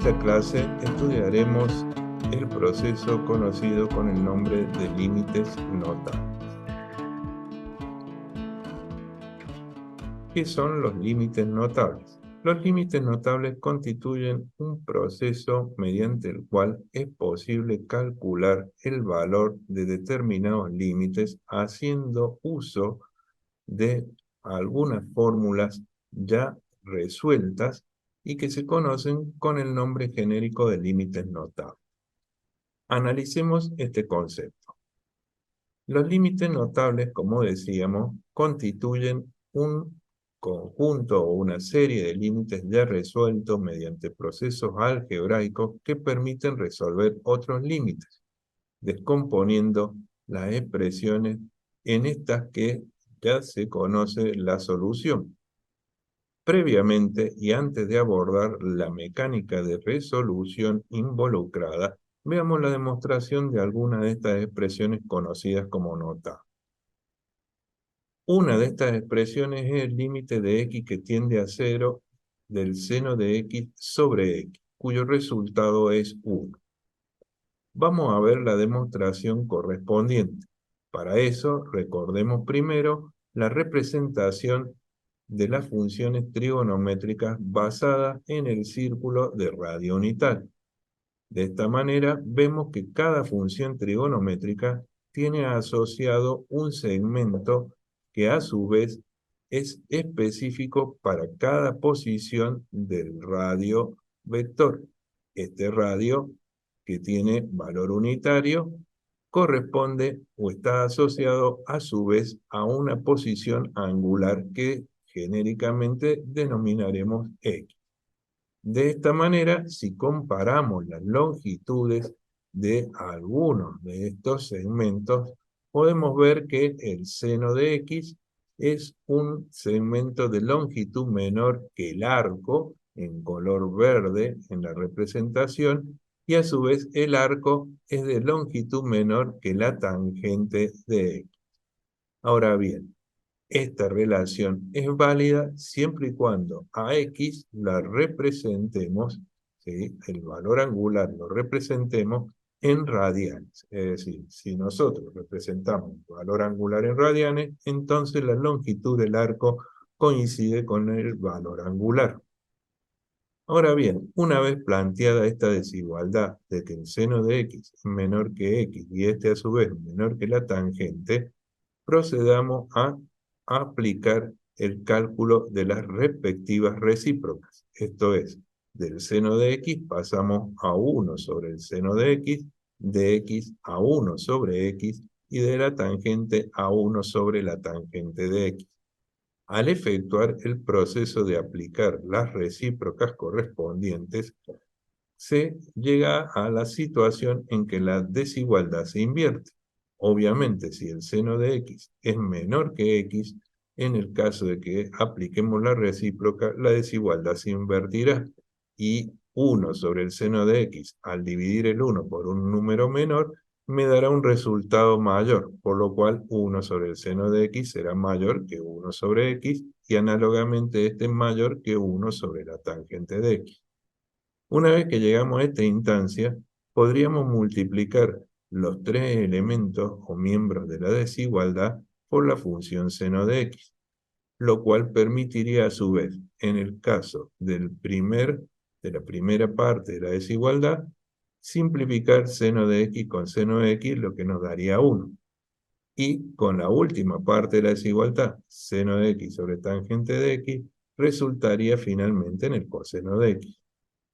esta clase estudiaremos el proceso conocido con el nombre de límites notables. ¿Qué son los límites notables? Los límites notables constituyen un proceso mediante el cual es posible calcular el valor de determinados límites haciendo uso de algunas fórmulas ya resueltas y que se conocen con el nombre genérico de límites notables. Analicemos este concepto. Los límites notables, como decíamos, constituyen un conjunto o una serie de límites ya resueltos mediante procesos algebraicos que permiten resolver otros límites, descomponiendo las expresiones en estas que ya se conoce la solución. Previamente y antes de abordar la mecánica de resolución involucrada, veamos la demostración de alguna de estas expresiones conocidas como nota. Una de estas expresiones es el límite de x que tiende a 0 del seno de x sobre x, cuyo resultado es 1. Vamos a ver la demostración correspondiente. Para eso, recordemos primero la representación de las funciones trigonométricas basadas en el círculo de radio unital. De esta manera, vemos que cada función trigonométrica tiene asociado un segmento que a su vez es específico para cada posición del radio vector. Este radio, que tiene valor unitario, corresponde o está asociado a su vez a una posición angular que genéricamente denominaremos x. De esta manera, si comparamos las longitudes de algunos de estos segmentos, podemos ver que el seno de x es un segmento de longitud menor que el arco, en color verde en la representación, y a su vez el arco es de longitud menor que la tangente de x. Ahora bien, esta relación es válida siempre y cuando a x la representemos, ¿sí? El valor angular lo representemos en radianes. Es decir, si nosotros representamos el valor angular en radianes, entonces la longitud del arco coincide con el valor angular. Ahora bien, una vez planteada esta desigualdad de que el seno de x es menor que x y este a su vez menor que la tangente, procedamos a aplicar el cálculo de las respectivas recíprocas. Esto es, del seno de x pasamos a 1 sobre el seno de x a 1 sobre x y de la tangente a 1 sobre la tangente de x. Al efectuar el proceso de aplicar las recíprocas correspondientes, se llega a la situación en que la desigualdad se invierte. Obviamente, si el seno de x es menor que x, en el caso de que apliquemos la recíproca, la desigualdad se invertirá y 1 sobre el seno de x, al dividir el 1 por un número menor, me dará un resultado mayor, por lo cual 1 sobre el seno de x será mayor que 1 sobre x, y análogamente este es mayor que 1 sobre la tangente de x. Una vez que llegamos a esta instancia, podríamos multiplicar los tres elementos o miembros de la desigualdad por la función seno de x, lo cual permitiría a su vez, en el caso de la primera parte de la desigualdad, simplificar seno de x con seno de x, lo que nos daría 1. Y con la última parte de la desigualdad, seno de x sobre tangente de x, resultaría finalmente en el coseno de x.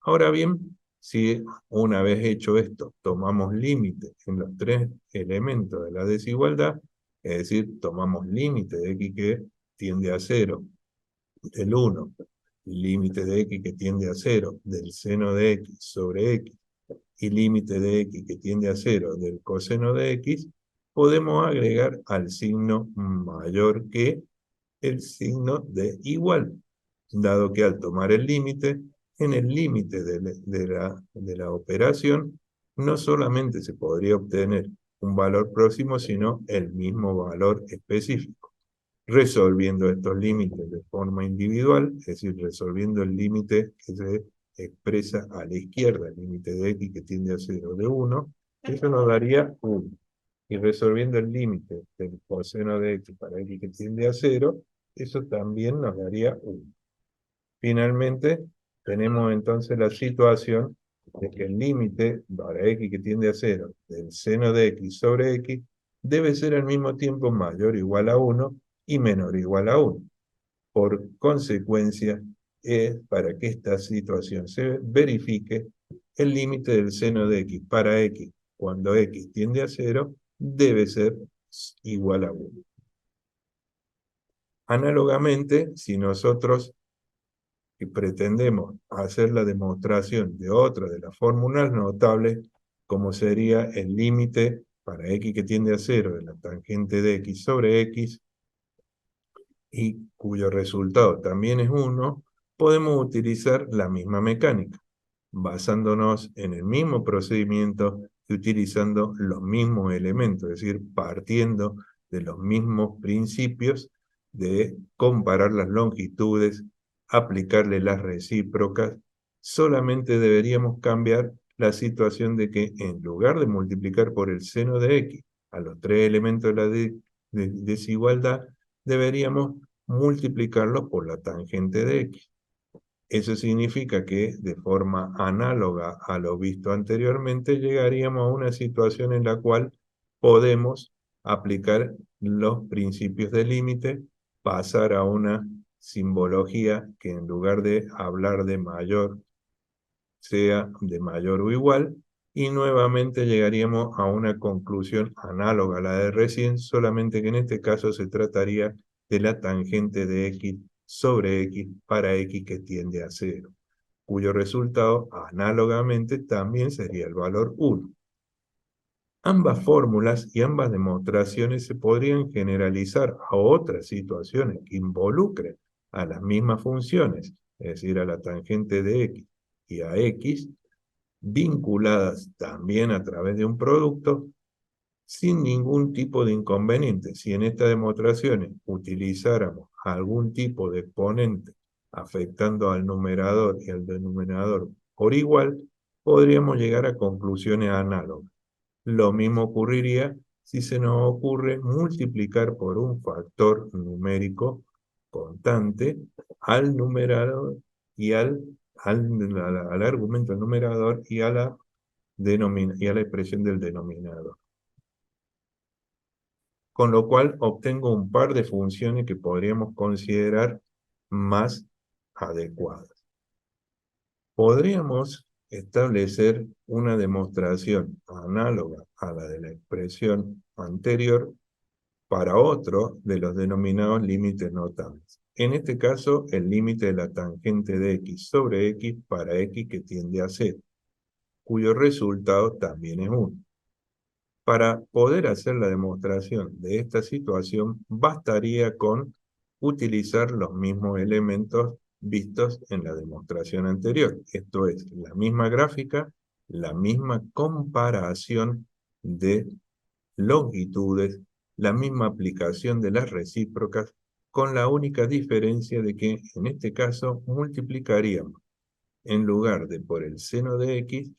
Ahora bien, si una vez hecho esto, tomamos límite en los tres elementos de la desigualdad, es decir, tomamos límite de x que tiende a 0 del 1, límite de x que tiende a 0 del seno de x sobre x, y límite de x que tiende a 0 del coseno de x, podemos agregar al signo mayor que el signo de igual, dado que al tomar el límite, en el límite de la operación, no solamente se podría obtener un valor próximo, sino el mismo valor específico. Resolviendo estos límites de forma individual, es decir, resolviendo el límite que se expresa a la izquierda el límite de x que tiende a 0 de 1, eso nos daría 1. Y resolviendo el límite del coseno de x para x que tiende a 0, eso también nos daría 1. Finalmente, tenemos entonces la situación de que el límite para x que tiende a 0 del seno de x sobre x debe ser al mismo tiempo mayor o igual a 1 y menor o igual a 1. Por consecuencia, para que esta situación se verifique, el límite del seno de x para x cuando x tiende a 0 debe ser igual a 1. Análogamente, si nosotros pretendemos hacer la demostración de otra de las fórmulas notables, como sería el límite para x que tiende a 0 de la tangente de x sobre x, y cuyo resultado también es 1, podemos utilizar la misma mecánica, basándonos en el mismo procedimiento y utilizando los mismos elementos, es decir, partiendo de los mismos principios de comparar las longitudes, aplicarle las recíprocas. Solamente deberíamos cambiar la situación de que en lugar de multiplicar por el seno de x a los tres elementos de la desigualdad, deberíamos multiplicarlos por la tangente de x. Eso significa que, de forma análoga a lo visto anteriormente, llegaríamos a una situación en la cual podemos aplicar los principios de límite, pasar a una simbología que en lugar de hablar de mayor, sea de mayor o igual, y nuevamente llegaríamos a una conclusión análoga a la de recién, solamente que en este caso se trataría de la tangente de x sobre x para x que tiende a 0, cuyo resultado análogamente también sería el valor 1. Ambas fórmulas y ambas demostraciones se podrían generalizar a otras situaciones que involucren a las mismas funciones, es decir, a la tangente de x y a x, vinculadas también a través de un producto, sin ningún tipo de inconveniente. Si en estas demostraciones utilizáramos algún tipo de exponente afectando al numerador y al denominador por igual, podríamos llegar a conclusiones análogas. Lo mismo ocurriría si se nos ocurre multiplicar por un factor numérico constante al numerador y al argumento del numerador y a la expresión del denominador. Con lo cual obtengo un par de funciones que podríamos considerar más adecuadas. Podríamos establecer una demostración análoga a la de la expresión anterior para otro de los denominados límites notables. En este caso, el límite de la tangente de x sobre x para x que tiende a 0, cuyo resultado también es 1. Para poder hacer la demostración de esta situación, bastaría con utilizar los mismos elementos vistos en la demostración anterior. Esto es, la misma gráfica, la misma comparación de longitudes, la misma aplicación de las recíprocas, con la única diferencia de que en este caso multiplicaríamos en lugar de por el seno de x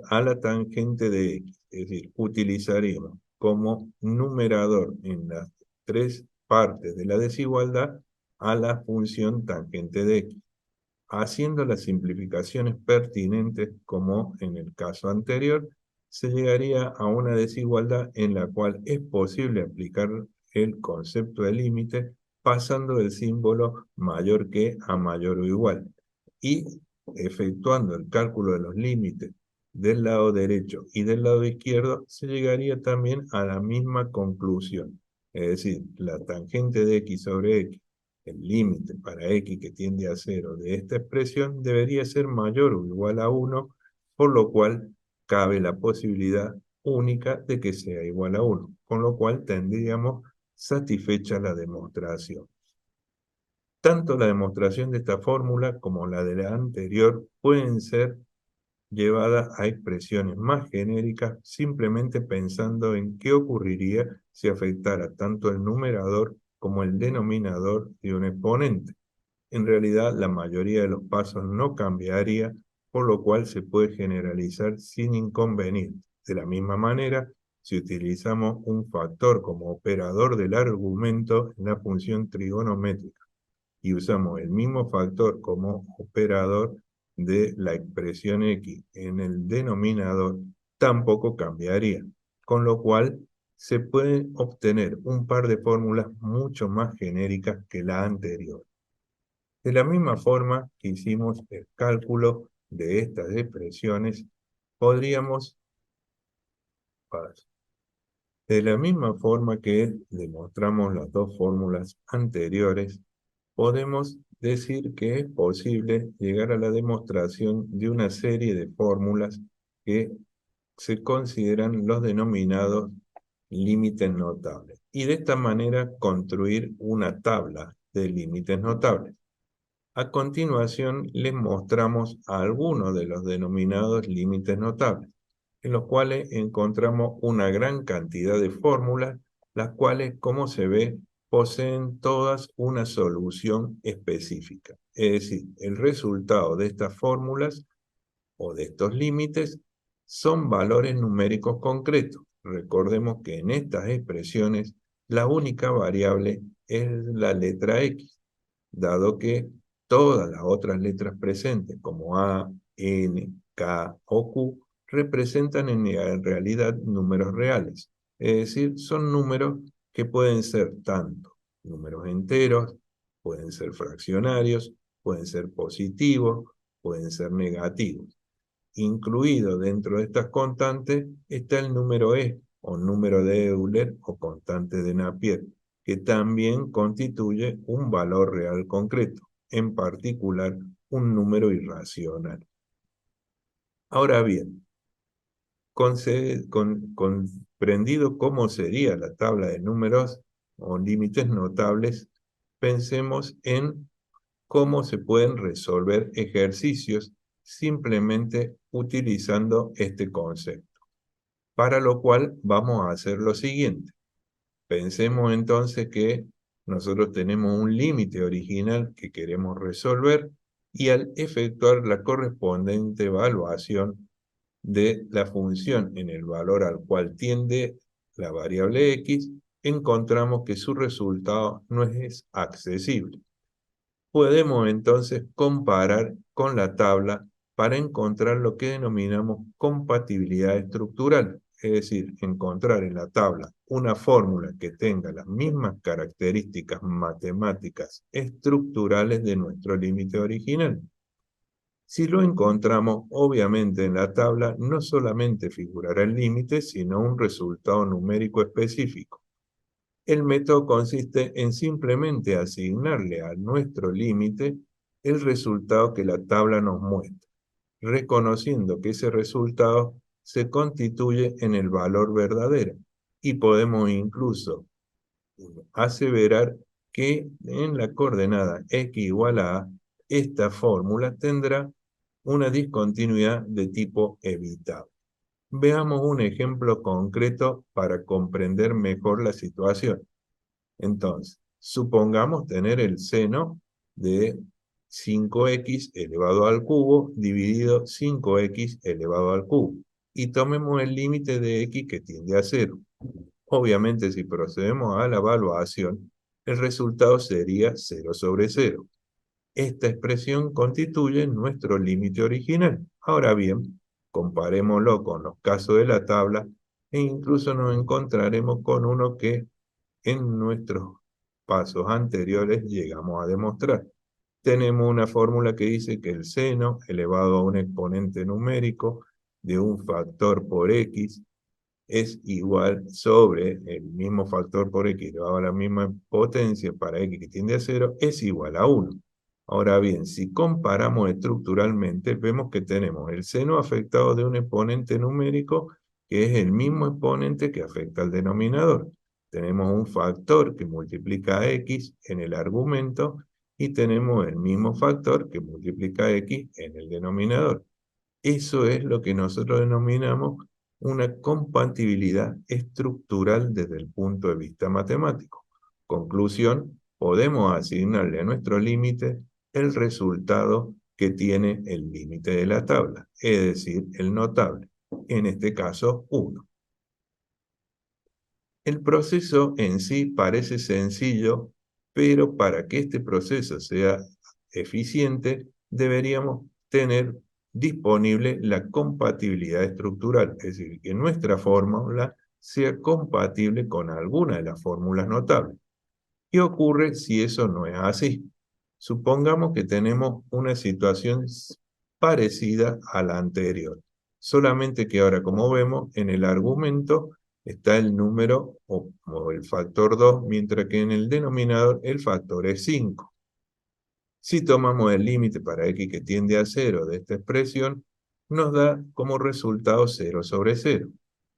a la tangente de x. Es decir, utilizaríamos como numerador en las tres partes de la desigualdad a la función tangente de x, haciendo las simplificaciones pertinentes como en el caso anterior, se llegaría a una desigualdad en la cual es posible aplicar el concepto de límite pasando del símbolo mayor que a mayor o igual, y efectuando el cálculo de los límites del lado derecho y del lado izquierdo, se llegaría también a la misma conclusión. Es decir, la tangente de x sobre x, el límite para x que tiende a 0 de esta expresión, debería ser mayor o igual a 1, por lo cual cabe la posibilidad única de que sea igual a 1, con lo cual tendríamos satisfecha la demostración. Tanto la demostración de esta fórmula como la de la anterior pueden ser llevadas a expresiones más genéricas simplemente pensando en qué ocurriría si afectara tanto el numerador como el denominador de un exponente. En realidad, la mayoría de los pasos no cambiaría, por lo cual se puede generalizar sin inconveniente. De la misma manera, si utilizamos un factor como operador del argumento en la función trigonométrica y usamos el mismo factor como operador de la expresión x en el denominador, tampoco cambiaría, con lo cual se pueden obtener un par de fórmulas mucho más genéricas que la anterior. De la misma forma que hicimos el cálculo de estas expresiones, podríamos, de la misma forma que demostramos las dos fórmulas anteriores, podemos decir que es posible llegar a la demostración de una serie de fórmulas que se consideran los denominados límites notables. Y de esta manera construir una tabla de límites notables. A continuación, les mostramos algunos de los denominados límites notables, en los cuales encontramos una gran cantidad de fórmulas, las cuales, como se ve, poseen todas una solución específica. Es decir, el resultado de estas fórmulas o de estos límites son valores numéricos concretos. Recordemos que en estas expresiones la única variable es la letra X, dado que todas las otras letras presentes, como A, N, K o Q, representan en realidad números reales. Es decir, son números que pueden ser tanto números enteros, pueden ser fraccionarios, pueden ser positivos, pueden ser negativos. Incluido dentro de estas constantes está el número E, o número de Euler, o constante de Napier, que también constituye un valor real concreto, en particular un número irracional. Ahora bien, comprendido cómo sería la tabla de números o límites notables, pensemos en cómo se pueden resolver ejercicios simplemente utilizando este concepto. Para lo cual vamos a hacer lo siguiente. Pensemos entonces que nosotros tenemos un límite original que queremos resolver y al efectuar la correspondiente evaluación de la función en el valor al cual tiende la variable x, encontramos que su resultado no es accesible. Podemos entonces comparar con la tabla para encontrar lo que denominamos compatibilidad estructural, es decir, encontrar en la tabla una fórmula que tenga las mismas características matemáticas estructurales de nuestro límite original. Si lo encontramos, obviamente en la tabla no solamente figurará el límite, sino un resultado numérico específico. El método consiste en simplemente asignarle a nuestro límite el resultado que la tabla nos muestra, reconociendo que ese resultado se constituye en el valor verdadero. Y podemos incluso aseverar que en la coordenada x igual a a, esta fórmula tendrá una discontinuidad de tipo evitable. Veamos un ejemplo concreto para comprender mejor la situación. Entonces, supongamos tener el seno de 5x elevado al cubo dividido 5x elevado al cubo. Y tomemos el límite de x que tiende a 0. Obviamente, si procedemos a la evaluación, el resultado sería 0 sobre 0. Esta expresión constituye nuestro límite original. Ahora bien, comparémoslo con los casos de la tabla e incluso nos encontraremos con uno que en nuestros pasos anteriores llegamos a demostrar. Tenemos una fórmula que dice que el seno elevado a un exponente numérico de un factor por x es igual sobre el mismo factor por x elevado a la misma potencia para x que tiende a 0 es igual a 1. Ahora bien, si comparamos estructuralmente, vemos que tenemos el seno afectado de un exponente numérico que es el mismo exponente que afecta al denominador. Tenemos un factor que multiplica a x en el argumento y tenemos el mismo factor que multiplica a x en el denominador. Eso es lo que nosotros denominamos una compatibilidad estructural desde el punto de vista matemático. Conclusión, podemos asignarle a nuestro límite el resultado que tiene el límite de la tabla, es decir, el notable, en este caso 1. El proceso en sí parece sencillo, pero para que este proceso sea eficiente, deberíamos tener disponible la compatibilidad estructural, es decir, que nuestra fórmula sea compatible con alguna de las fórmulas notables. ¿Qué ocurre si eso no es así? Supongamos que tenemos una situación parecida a la anterior, solamente que ahora, como vemos, en el argumento está el número o el factor 2, mientras que en el denominador el factor es 5. Si tomamos el límite para x que tiende a 0 de esta expresión, nos da como resultado 0 sobre 0.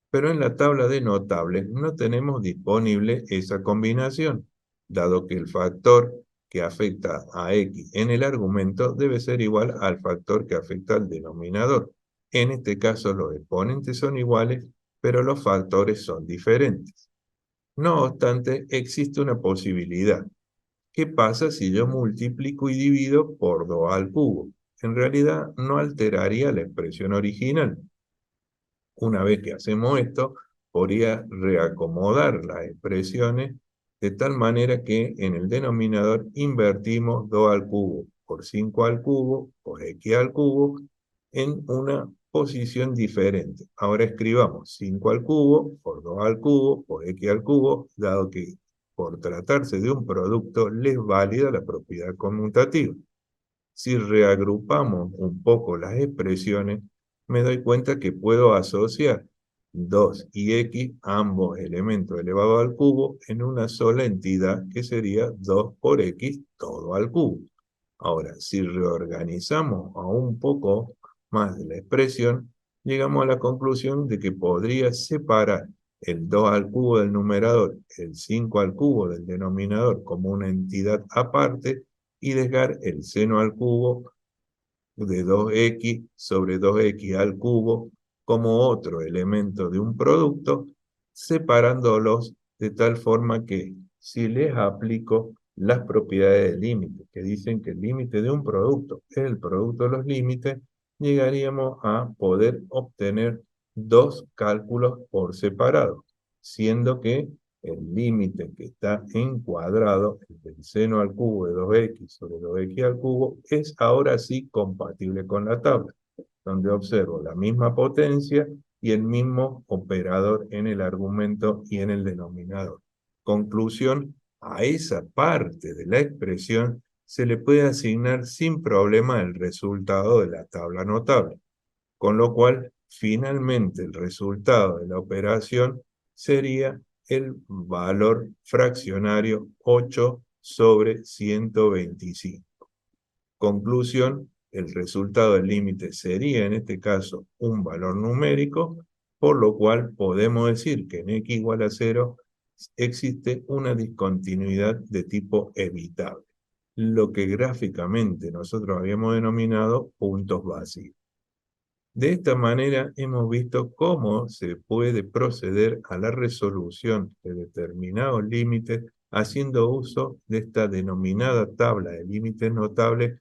Pero en la tabla de notables no tenemos disponible esa combinación, dado que el factor que afecta a x en el argumento debe ser igual al factor que afecta al denominador. En este caso los exponentes son iguales, pero los factores son diferentes. No obstante, existe una posibilidad. ¿Qué pasa si yo multiplico y divido por 2 al cubo? En realidad no alteraría la expresión original. Una vez que hacemos esto, podría reacomodar las expresiones de tal manera que en el denominador invertimos 2 al cubo por 5 al cubo por x al cubo en una posición diferente. Ahora escribamos 5 al cubo por 2 al cubo por x al cubo, dado que por tratarse de un producto les válida la propiedad conmutativa. Si reagrupamos un poco las expresiones, me doy cuenta que puedo asociar 2 y x, ambos elementos elevados al cubo, en una sola entidad que sería 2 por x todo al cubo. Ahora, si reorganizamos aún un poco más de la expresión, llegamos a la conclusión de que podría separar el 2 al cubo del numerador, el 5 al cubo del denominador como una entidad aparte y dejar el seno al cubo de 2x sobre 2x al cubo como otro elemento de un producto, separándolos de tal forma que si les aplico las propiedades del límite, que dicen que el límite de un producto es el producto de los límites, llegaríamos a poder obtener dos cálculos por separado, siendo que el límite que está encuadrado, el del seno al cubo de 2x sobre 2x al cubo, es ahora sí compatible con la tabla, donde observo la misma potencia y el mismo operador en el argumento y en el denominador. Conclusión, a esa parte de la expresión se le puede asignar sin problema el resultado de la tabla notable, con lo cual finalmente el resultado de la operación sería el valor fraccionario 8 sobre 125. Conclusión, el resultado del límite sería en este caso un valor numérico, por lo cual podemos decir que en x igual a 0 existe una discontinuidad de tipo evitable, lo que gráficamente nosotros habíamos denominado puntos vacíos. De esta manera hemos visto cómo se puede proceder a la resolución de determinados límites haciendo uso de esta denominada tabla de límites notables,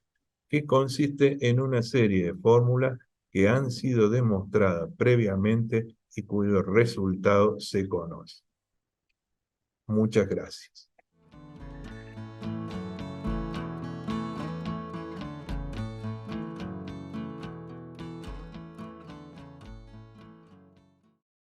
que consiste en una serie de fórmulas que han sido demostradas previamente y cuyo resultado se conoce. Muchas gracias.